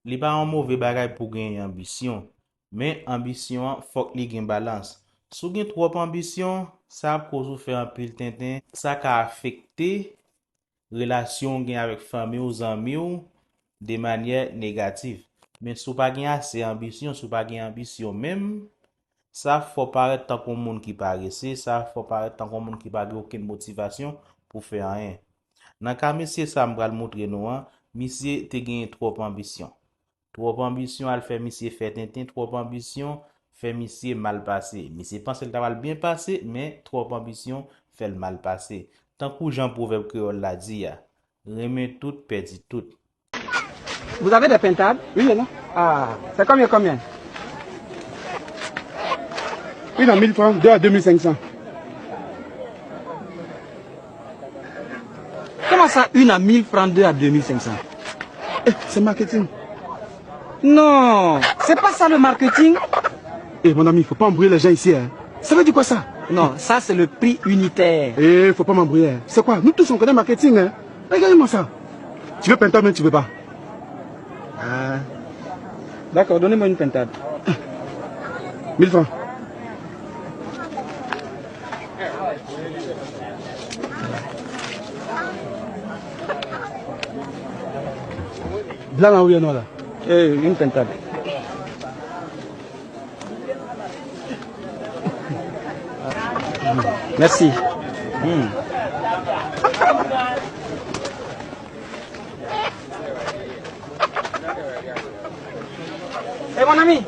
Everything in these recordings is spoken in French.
Li pas un mauvais bagage pour gagner ambition, mais ambition faut que li gen balance. Si gen trop ambition, ça cause ou faire un pile tintin, ça ka affecter relation gen avec famille ou amis ou de manière négative. Mais si ou pas gen assez ambition, si ou pas gen ambition même, ça faut paraître tant qu'on monde qui paresse, ça faut paraître tant qu'on monde qui pas gen aucune motivation pour faire rien. Dans cas monsieur ça me montrer nous, monsieur te gen trop ambition. Trop ambition, elle fait monsieur fait tintin, trop ambition, fait monsieur mal passé. Monsieur pense que va bien passé, mais trop ambition fait le mal passé. Tant que Jean Proverbe créole l'a dit, remet tout, perdit tout. Vous avez des pintades? Oui, il y en a. Ah, c'est combien? Une à 1000 francs, deux à 2500. Comment ça, une à 1000 francs, deux à 2500? C'est marketing. Non, c'est pas ça le marketing. Mon ami, il ne faut pas embrouiller les gens ici. Hein. Ça veut dire quoi ça? Non, ça c'est le prix unitaire. Il ne faut pas m'embrouiller. C'est quoi? Nous tous on connaît marketing. Hein. Regarde-moi ça. Tu veux pintade, mais tu veux pas. Ah. D'accord, donnez-moi une pintade. 1000 francs. Blanc là ou bien noir là? Une pintade. Merci. Mon ami,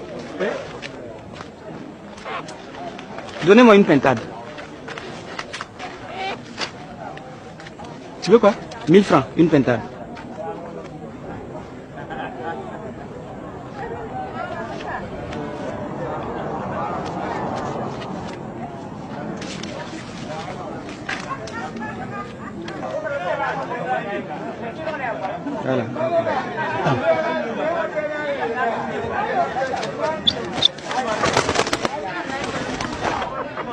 donnez-moi une pintade. Tu veux quoi? 1000 francs, une pintade. Voilà.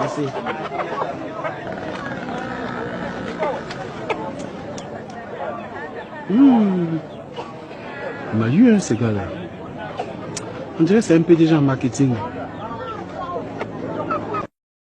Merci. On m'a eu, hein, ces gars-là. On dirait que c'est un peu déjà en marketing.